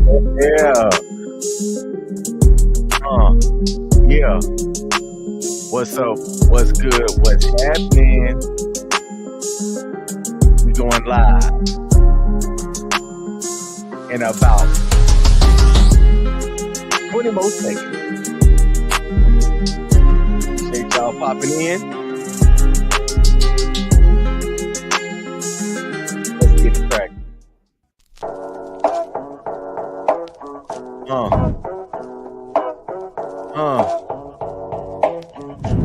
Yeah. Uh, yeah. What's up? What's good? What's happening? We going live in about 20 more seconds. Appreciate y'all popping in. Let's get it cracking. Uh, uh,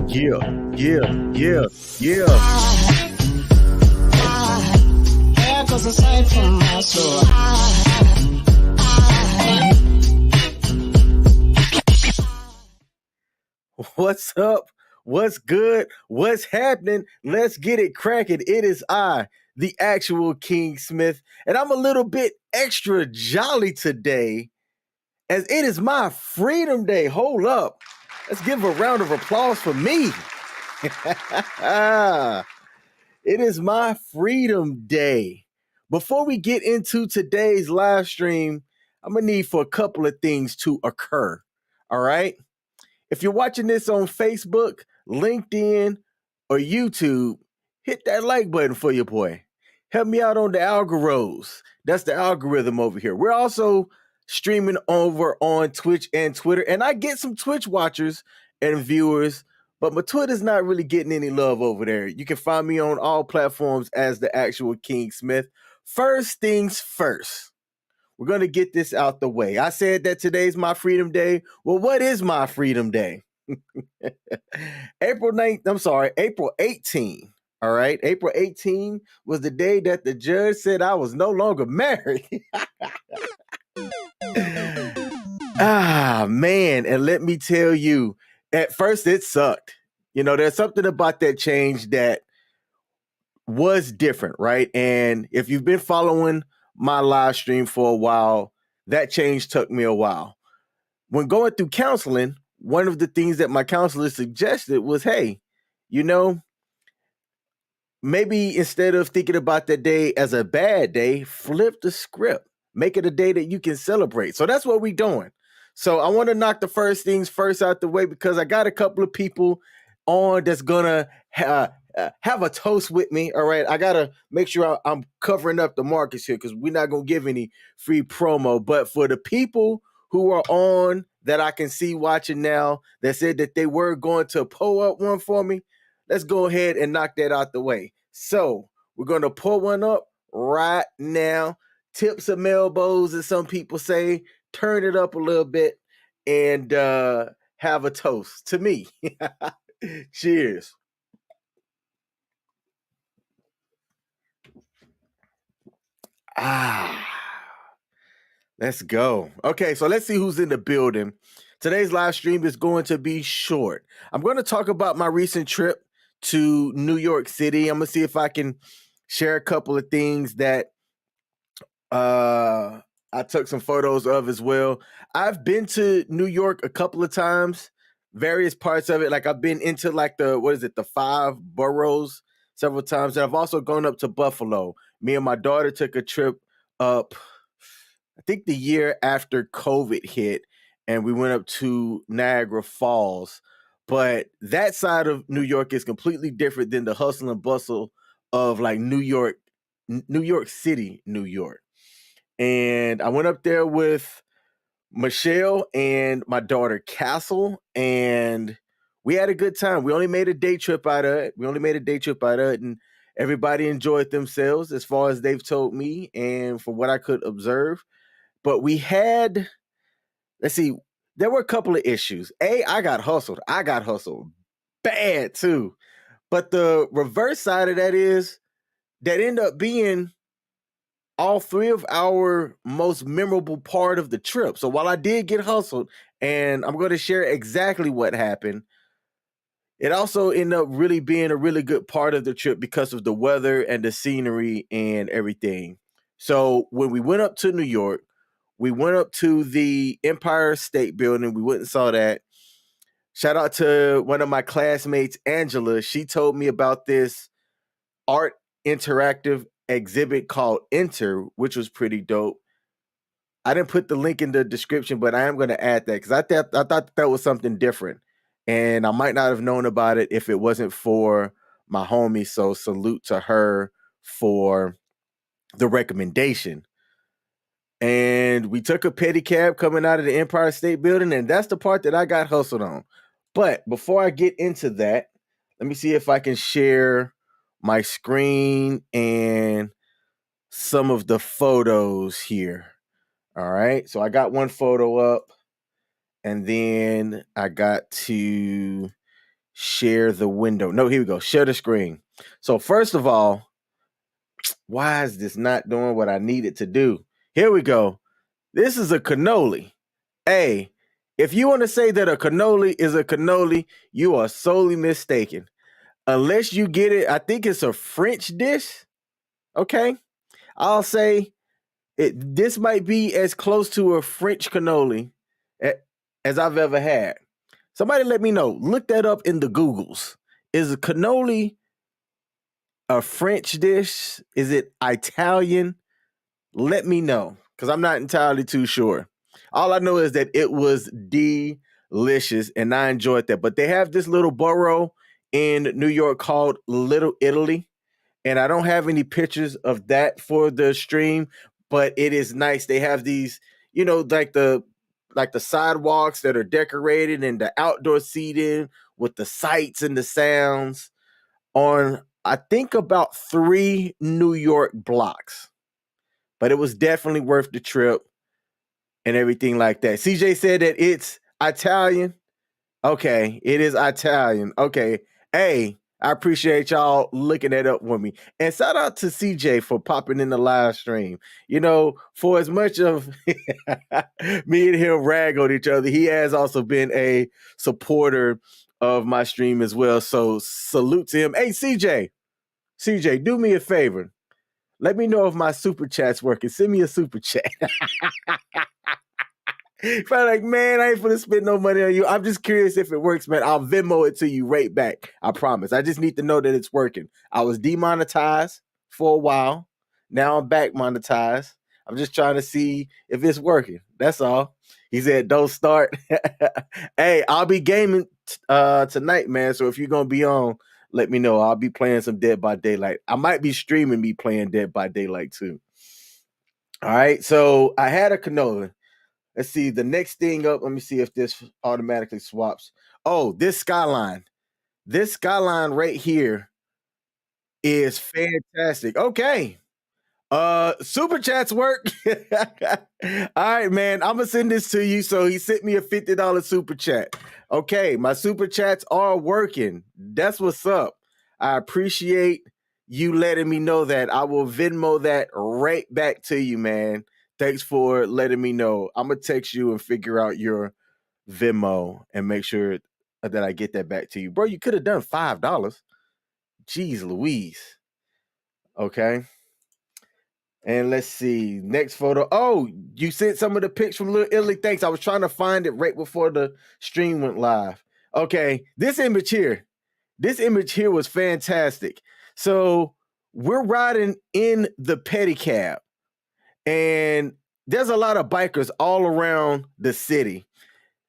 yeah, yeah, yeah, yeah. Hair goes aside from my soul. What's up? What's good? What's happening? Let's get it cracking. It is I, the actual King Smith, and I'm a little bit extra jolly today as it is my Freedom Day. Hold up. Let's give a round of applause for me. It is my Freedom Day. Before we get into today's live stream, I'm going to need for a couple of things to occur. All right? If you're watching this on Facebook, LinkedIn, or YouTube, hit that like button for your boy. Help me out on the algorithms. That's the algorithm over here. We're also streaming over on Twitch and Twitter, and I get some Twitch watchers and viewers, but my Twitter's not really getting any love over there. You can find me on all platforms as the actual King Smith. First things first. We're going to get this out the way. I said that today's my Freedom Day. Well, what is my Freedom Day? April 18th. All right. April 18 was the day that the judge said I was no longer married. Man. And let me tell you, at first it sucked. You know, there's something about that change that was different, right? And if you've been following my live stream for a while, that change took me a while. When going through counseling, one of the things that my counselor suggested was, hey, you know, maybe instead of thinking about that day as a bad day, flip the script, make it a day that you can celebrate. So that's what we're doing. So I want to knock the first things first out the way because I got a couple of people on that's gonna have a toast with me. All right, I gotta make sure I'm covering up the markets here because we're not gonna give any free promo. But for the people who are on that I can see watching now that said that they were going to pull up one for me, let's go ahead and knock that out the way. So we're gonna pull one up right now. Tip some elbows, as some people say. Turn it up a little bit and have a toast to me. Cheers. Let's go. Okay, so let's see who's in the building. Today's live stream is going to be short. I'm going to talk about my recent trip to New York City. I'm going to see if I can share a couple of things that I took some photos of as well. I've been to New York a couple of times, various parts of it. Like I've been into like the 5 boroughs several times. And I've also gone up to Buffalo. Me and my daughter took a trip up, I think the year after COVID hit, and we went up to Niagara Falls. But that side of New York is completely different than the hustle and bustle of like New York City, New York. And I went up there with Michelle and my daughter Castle, and we had a good time. We only made a day trip out of it. And everybody enjoyed themselves as far as they've told me and from what I could observe. But we had, let's see, there were a couple of issues. I got hustled bad too. But the reverse side of that is that ended up being all 3 of our most memorable part of the trip. So while I did get hustled, and I'm going to share exactly what happened, it also ended up really being a really good part of the trip because of the weather and the scenery and everything. So when we went up to New York, we went up to the Empire State Building. We went and saw that. Shout out to one of my classmates, Angela. She told me about this art interactive exhibit called Enter, which was pretty dope. I didn't put the link in the description, but I am going to add that because I thought that was something different, and I might not have known about it if it wasn't for my homie. So salute to her for the recommendation. And we took a pedicab coming out of the Empire State Building, and that's the part that I got hustled on. But before I get into that, let me see if I can share my screen and some of the photos here. All right. So I got one photo up, and then I got to share the window. No, here we go. Share the screen. So, first of all, why is this not doing what I need it to do? Here we go. This is a cannoli. Hey, if you want to say that a cannoli is a cannoli, you are solely mistaken. Unless you get it, I think it's a French dish. Okay. I'll say this might be as close to a French cannoli as I've ever had. Somebody let me know. Look that up in the Googles. Is a cannoli a French dish? Is it Italian? Let me know because I'm not entirely too sure. All I know is that it was delicious and I enjoyed that. But they have this little borough in New York called Little Italy. And I don't have any pictures of that for the stream, but it is nice. They have these, like the sidewalks that are decorated and the outdoor seating with the sights and the sounds on, I think, about 3 New York blocks. But it was definitely worth the trip and everything like that. CJ said that it's Italian. Okay, it is Italian. Okay. Hey, I appreciate y'all looking that up with me. And shout out to CJ for popping in the live stream. For as much of me and him rag on each other, he has also been a supporter of my stream as well. So salute to him. Hey, CJ, do me a favor. Let me know if my super chat's working. Send me a super chat. Probably like, man, I ain't gonna spend no money on you. I'm just curious if it works, man. I'll Venmo it to you right back. I promise. I just need to know that it's working. I was demonetized for a while. Now I'm back monetized. I'm just trying to see if it's working. That's all. He said, don't start. Hey, I'll be gaming tonight, man. So if you're gonna be on, let me know. I'll be playing some Dead by Daylight. I might be streaming me playing Dead by Daylight too. All right. So I had a canola. Let's see the next thing up. Let me see if this automatically swaps. Oh, this skyline. This skyline right here is fantastic. Okay. Super chats work. All right, man. I'm gonna send this to you. So he sent me a $50 super chat. Okay, my super chats are working. That's what's up. I appreciate you letting me know that. I will Venmo that right back to you, man. Thanks for letting me know. I'm gonna text you and figure out your Venmo and make sure that I get that back to you. Bro, you could have done $5. Jeez Louise. Okay. And let's see. Next photo. Oh, you sent some of the pics from Little Italy. Thanks. I was trying to find it right before the stream went live. Okay. This image here was fantastic. So we're riding in the pedicab, and there's a lot of bikers all around the city.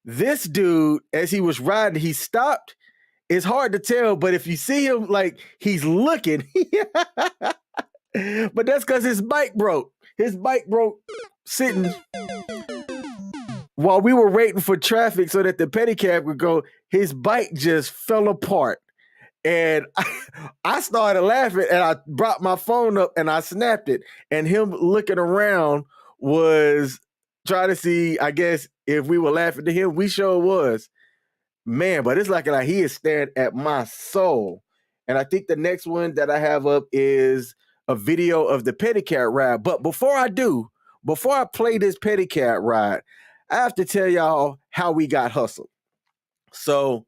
This dude, as he was riding, he stopped. It's hard to tell, but if you see him, like, he's looking. But that's because his bike broke. His bike broke sitting while we were waiting for traffic so that the pedicab would go. His bike just fell apart. And I started laughing, and I brought my phone up and I snapped it. And him looking around was trying to see, I guess, if we were laughing to him. We sure was. Man, but it's like he is staring at my soul. And I think the next one that I have up is a video of the pedicab ride. But before I play this pedicab ride, I have to tell y'all how we got hustled. So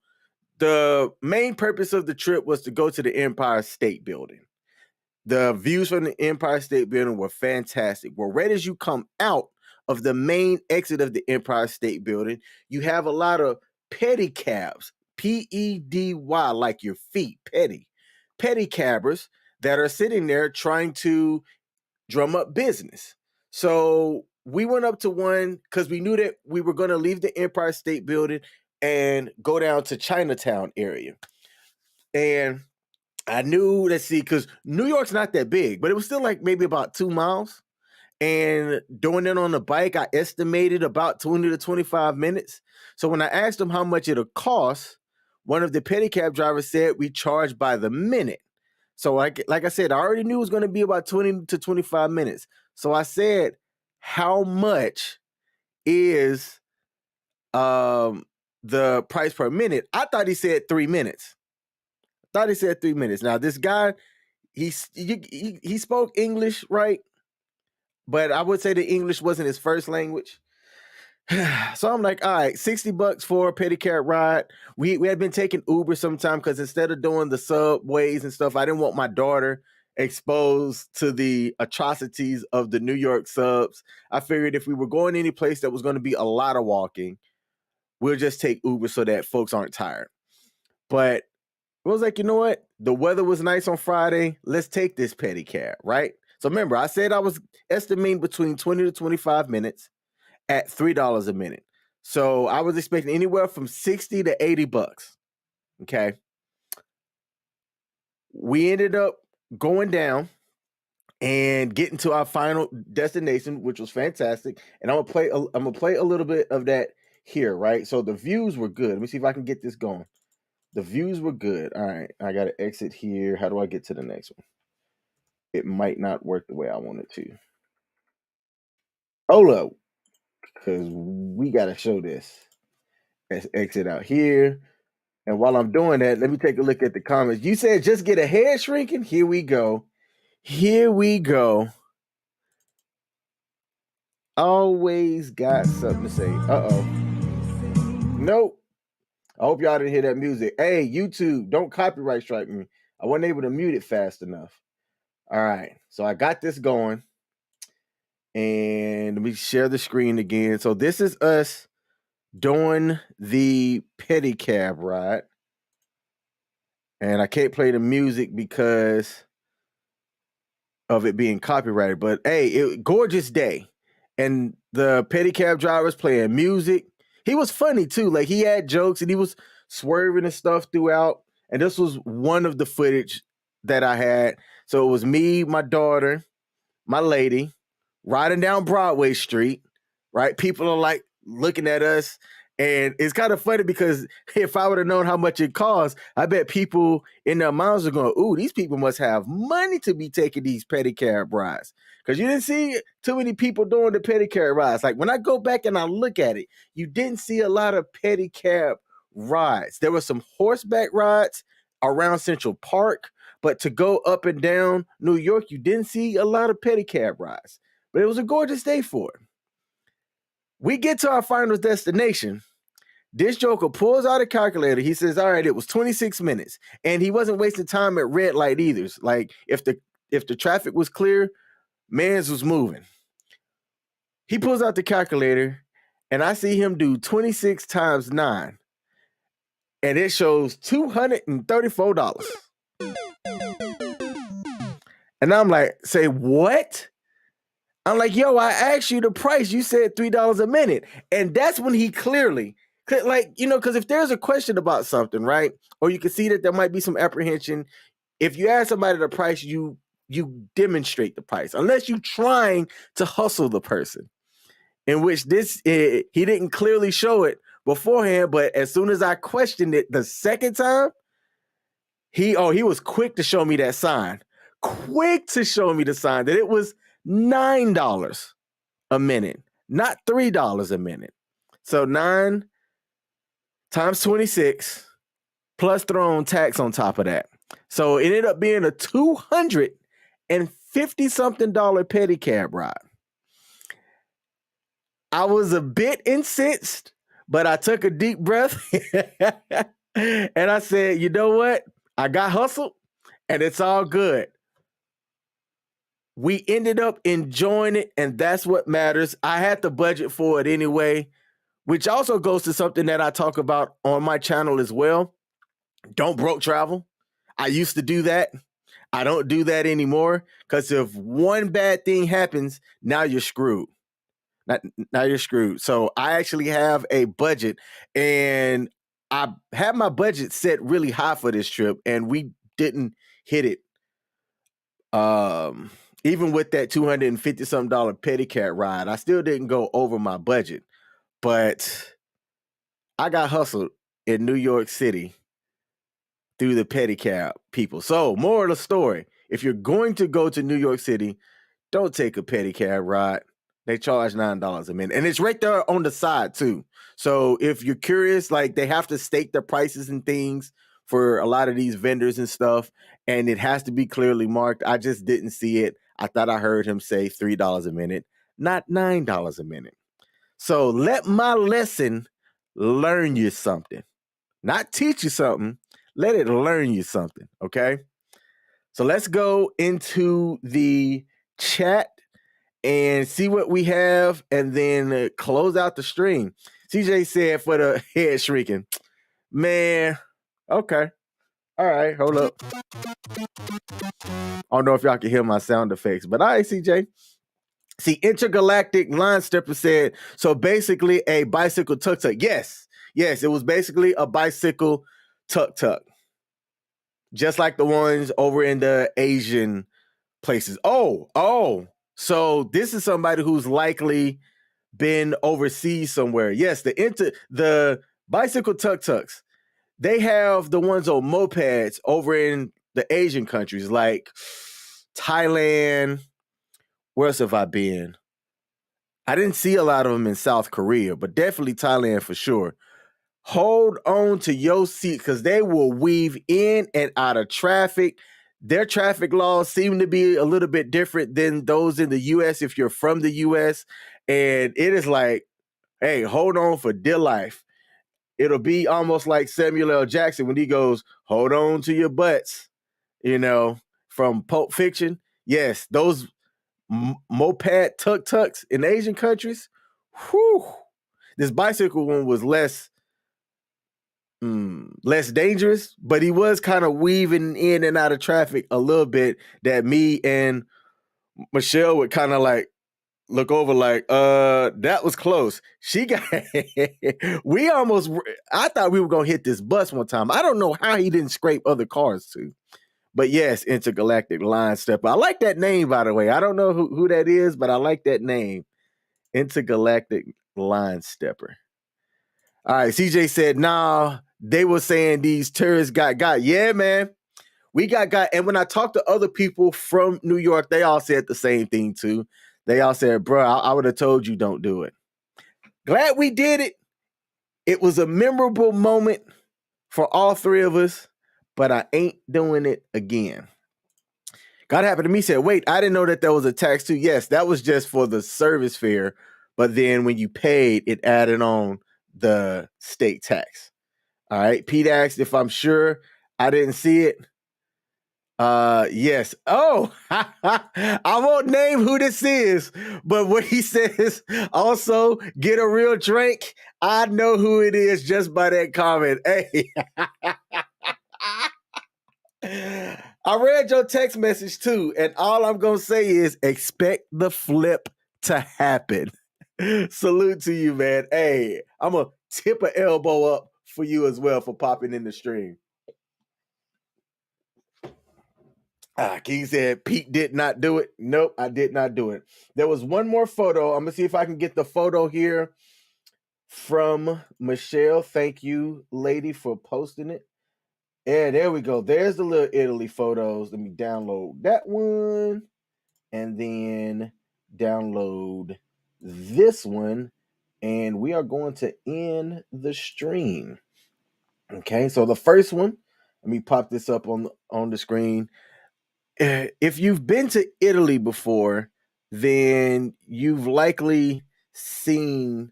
the main purpose of the trip was to go to the Empire State Building. The views from the Empire State Building were fantastic. Well, right as you come out of the main exit of the Empire State Building, you have a lot of pedicabs, Pedy, like your feet, pedicabbers that are sitting there trying to drum up business. So we went up to one because we knew that we were going to leave the Empire State Building and go down to Chinatown area. And I knew, let's see, because New York's not that big, but it was still like maybe about 2 miles. And doing it on the bike, I estimated about 20 to 25 minutes. So when I asked them how much it'll cost, one of the pedicab drivers said we charge by the minute. So like I said, I already knew it was going to be about 20 to 25 minutes. So I said, how much is the price per minute? I thought he said 3 minutes. Now this guy, he spoke English, right? But I would say the English wasn't his first language. So I'm like, all right, $60 for a pedicab ride. We had been taking Uber sometime because instead of doing the subways and stuff, I didn't want my daughter exposed to the atrocities of the New York subs. I figured if we were going any place that was going to be a lot of walking, we'll just take Uber so that folks aren't tired. But I was like, you know what? The weather was nice on Friday. Let's take this pedicab, right? So remember, I said I was estimating between 20 to 25 minutes at $3 a minute. So I was expecting anywhere from 60 to $80. Okay. We ended up going down and getting to our final destination, which was fantastic. And I'm gonna play a little bit of that here, right? So the views were good. Let me see if I can get this going. The views were good. All right, I gotta exit here. How do I get to the next one? It might not work the way I want it to. Hold up, because we gotta show this. Let's exit out here. And while I'm doing that, let me take a look at the comments. You said just get a head shrinking? Here we go. Here we go. Always got something to say. Uh-oh. Nope. I hope y'all didn't hear that music. Hey, YouTube, don't copyright strike me. I wasn't able to mute it fast enough. All right. So I got this going. And let me share the screen again. So this is us doing the pedicab ride. And I can't play the music because of it being copyrighted. But hey, gorgeous day. And the pedicab driver was playing music. He was funny too. Like he had jokes and he was swerving and stuff throughout. And this was one of the footage that I had. So it was me, my daughter, my lady, riding down Broadway Street, right? People are like looking at us. And it's kind of funny because if I would have known how much it costs, I bet people in their minds are going, ooh, these people must have money to be taking these pedicab rides. Because you didn't see too many people doing the pedicab rides. Like when I go back and I look at it, you didn't see a lot of pedicab rides. There were some horseback rides around Central Park, but to go up and down New York, you didn't see a lot of pedicab rides. But it was a gorgeous day for it. We get to our final destination. This joker pulls out a calculator. He says, all right, it was 26 minutes. And he wasn't wasting time at red light either. Like if the traffic was clear, mans was moving. He pulls out the calculator and I see him do 26 times 9. And it shows $234. And I'm like, say what? I'm like, yo, I asked you the price. You said $3 a minute. And that's when he clearly, like, you know, because if there's a question about something, right? Or you can see that there might be some apprehension. If you ask somebody the price, you demonstrate the price. Unless you're trying to hustle the person. In which he didn't clearly show it beforehand. But as soon as I questioned it the second time, he was quick to show me that sign. Quick to show me the sign that it was $9 a minute, not $3 a minute. So 9 times 26 plus throw on tax on top of that. So it ended up being a $250-something pedicab ride. I was a bit incensed, but I took a deep breath and I said, you know what? I got hustled and it's all good. We ended up enjoying it, and that's what matters. I had the budget for it anyway, which also goes to something that I talk about on my channel as well. Don't broke travel. I used to do that. I don't do that anymore because if one bad thing happens, now you're screwed. now you're screwed. So I actually have a budget, and I had my budget set really high for this trip, and we didn't hit it. Even with that $250 something pedicab ride, I still didn't go over my budget. But I got hustled in New York City through the pedicab people. So, moral of the story: if you're going to go to New York City, don't take a pedicab ride. They charge $9 a minute, and it's right there on the side too. So if you're curious, like they have to state the prices and things for a lot of these vendors and stuff, and it has to be clearly marked. I just didn't see it. I thought I heard him say $3 a minute, not $9 a minute. So let my lesson learn you something, not teach you something. Let it learn you something. Okay. So let's go into the chat and see what we have, and then close out the stream. CJ said for the head shrinking. Man, okay. All right, hold up. I don't know if y'all can hear my sound effects, but all right, CJ. See, Intergalactic Line Stepper said, so basically a bicycle tuk-tuk. Yes, it was basically a bicycle tuk-tuk. Just like the ones over in the Asian places. Oh. So this is somebody who's likely been overseas somewhere. Yes, the bicycle tuk-tuks, they have the ones on mopeds over in the Asian countries like Thailand. Where else have I been? I didn't see a lot of them in South Korea, but definitely Thailand for sure. Hold on to your seat because they will weave in and out of traffic. Their traffic laws seem to be a little bit different than those in the U.S. if you're from the U.S. And it is like, hey, hold on for dear life. It'll be almost like Samuel L. Jackson when he goes, hold on to your butts, from Pulp Fiction. Yes, those moped tuk-tuks in Asian countries, whew. This bicycle one was less dangerous, but he was kind of weaving in and out of traffic a little bit that me and Michelle would kind of like look over like, that was close. She got, I thought we were going to hit this bus one time. I don't know how he didn't scrape other cars too. But yes, Intergalactic Line Stepper. I like that name, by the way. I don't know who that is, but I like that name. Intergalactic Line Stepper. All right, CJ said, nah, they were saying these tourists got. Yeah, man. We got. And when I talked to other people from New York, they all said the same thing too. They all said, bro, I would have told you don't do it. Glad we did it. It was a memorable moment for all three of us, but I ain't doing it again. God happened to me said, wait, I didn't know that there was a tax too. Yes, that was just for the service fare. But then when you paid, it added on the state tax. All right. Pete asked if I'm sure. I didn't see it. Yes. Oh, I won't name who this is, but what he says, also get a real drink. I know who it is just by that comment. Hey. I read your text message too, and all I'm gonna say is expect the flip to happen. Salute to you, man. Hey, I'm gonna tip an elbow up for you as well for popping in the stream. King said Pete did not do it. Nope, I did not do it. There was one more photo. I'm gonna see if I can get the photo here from Michelle. Thank you, lady, for posting it. Yeah, there we go. There's the little Italy photos. Let me download that one and then download this one. And we are going to end the stream. Okay, so the first one, let me pop this up on the screen. If you've been to Italy before, then you've likely seen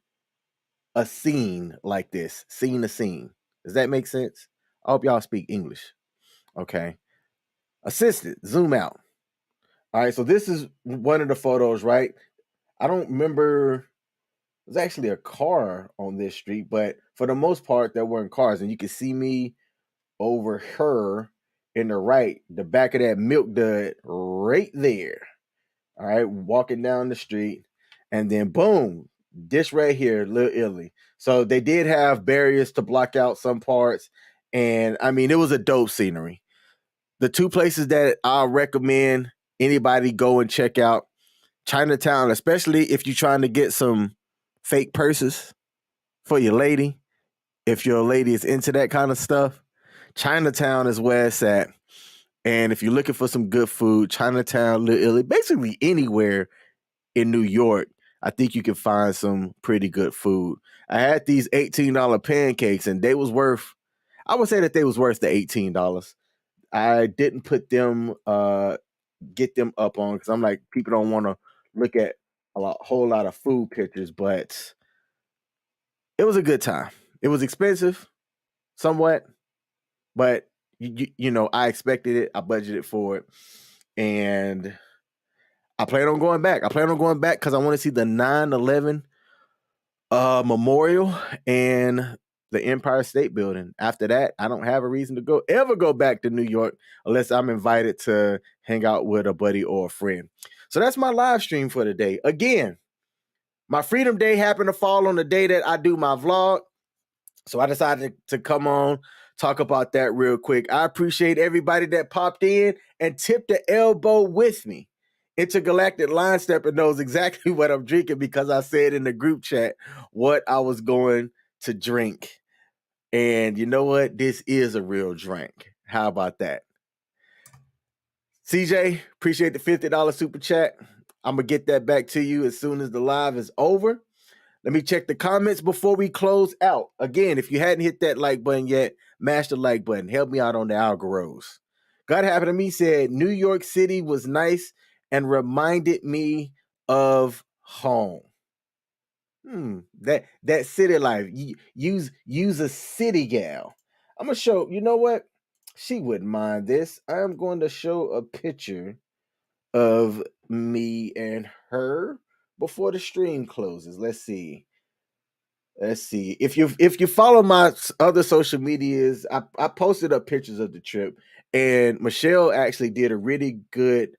a scene like this. Seen a scene. Does that make sense? I hope y'all speak English. Okay. Assisted, zoom out. All right, so this is one of the photos, right? I don't remember. There's actually a car on this street, but for the most part, there weren't cars. And you can see me over her in the right, the back of that milk dud right there. All right, walking down the street. and then boom, this right here, Little Italy. So they did have barriers to block out some parts, and I mean it was a dope scenery. The two places that I recommend anybody go and check out: Chinatown, especially if you're trying to get some fake purses for your lady. If your lady is into that kind of stuff, Chinatown is where it's at. And if you're looking for some good food, Chinatown, Little Italy, basically anywhere in New York, I think you can find some pretty good food. I had these $18 pancakes, and they was worth. I would say that they was worth the $18. I didn't put them, get them up on because I'm like people don't want to look at whole lot of food pictures, but it was a good time. It was expensive, somewhat, but you know I expected it. I budgeted for it, and I plan on going back. I plan on going back because I want to see the 9/11 memorial and the Empire State Building. After that, I don't have a reason to ever go back to New York unless I'm invited to hang out with a buddy or a friend. So that's my live stream for today. Again, my Freedom Day happened to fall on the day that I do my vlog. So I decided to come on, talk about that real quick. I appreciate everybody that popped in and tipped the elbow with me. Intergalactic Line Stepper knows exactly what I'm drinking because I said in the group chat what I was going to drink. And you know what? This is a real drink. How about that? CJ, appreciate the $50 super chat. I'm going to get that back to you as soon as the live is over. Let me check the comments before we close out. Again, if you hadn't hit that like button yet, mash the like button. Help me out on the algorithms. God Happened to Me said, New York City was nice and reminded me of home. That city life. Use a city gal. I'm gonna show. You know what? She wouldn't mind this. I'm going to show a picture of me and her before the stream closes. Let's see. If you follow my other social medias, I posted up pictures of the trip, and Michelle actually did a really good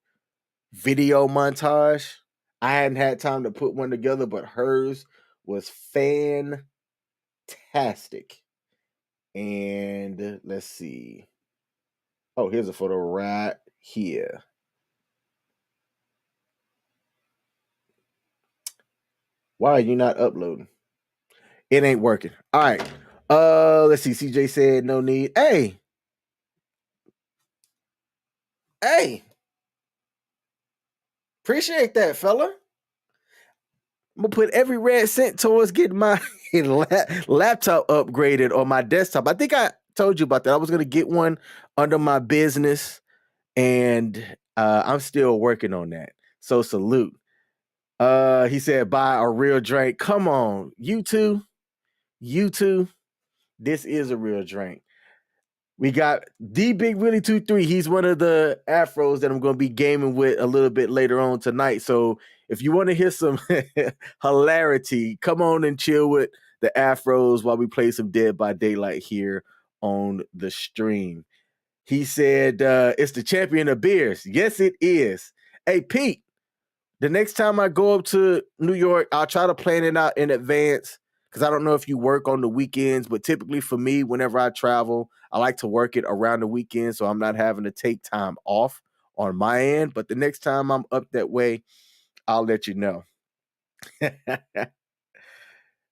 video montage. I hadn't had time to put one together, but hers was fantastic. And let's see. Oh, here's a photo right here. Why are you not uploading? It ain't working. All right. Let's see. CJ said no need. Hey. Appreciate that, fella. I'm gonna put every red cent towards getting my laptop upgraded on my desktop. I think I told you about that. I was gonna get one under my business, and I'm still working on that. So salute. He said, buy a real drink. Come on, you two. This is a real drink. We got D Big Willie 23. He's one of the afros that I'm going to be gaming with a little bit later on tonight. So if you want to hear some hilarity, come on and chill with the afros while we play some Dead by Daylight here on the stream. He said, it's the champion of beers. Yes, it is. Hey, Pete, the next time I go up to New York, I'll try to plan it out in advance because I don't know if you work on the weekends, but typically for me, whenever I travel, I like to work it around the weekend so I'm not having to take time off on my end. But the next time I'm up that way, I'll let you know.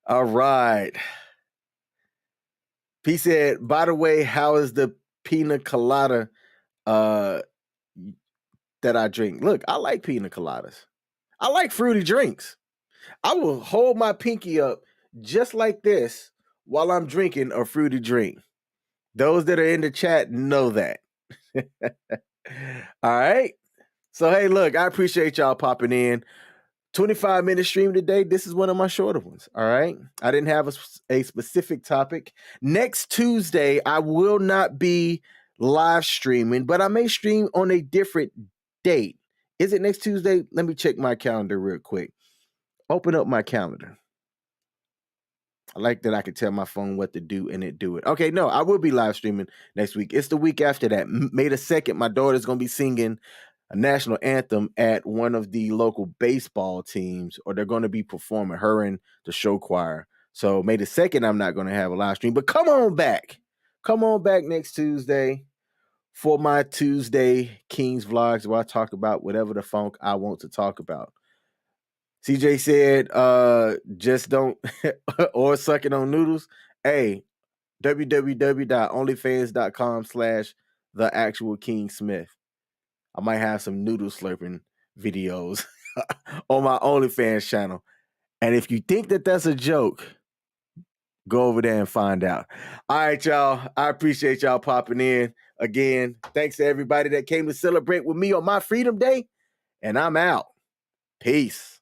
All right. P said, by the way, how is the pina colada that I drink? Look, I like pina coladas. I like fruity drinks. I will hold my pinky up just like this while I'm drinking a fruity drink. Those that are in the chat know that. All right. So, hey, look, I appreciate y'all popping in. 25-minute stream today. This is one of my shorter ones. All right. I didn't have a specific topic. Next Tuesday, I will not be live streaming, but I may stream on a different date. Is it next Tuesday? Let me check my calendar real quick. Open up my calendar. I like that I can tell my phone what to do and it do it. Okay, no, I will be live streaming next week. It's the week after that. May the 2nd, my daughter's going to be singing a national anthem at one of the local baseball teams, or they're going to be performing, her and the show choir. So May the 2nd, I'm not going to have a live stream, but come on back. Come on back next Tuesday for my Tuesday Kings vlogs, where I talk about whatever the funk I want to talk about. CJ said, just don't, or sucking on noodles. Hey, www.onlyfans.com/the actual King Smith. I might have some noodle slurping videos on my OnlyFans channel. And if you think that that's a joke, go over there and find out. All right, y'all. I appreciate y'all popping in. Again, thanks to everybody that came to celebrate with me on my Freedom Day. And I'm out. Peace.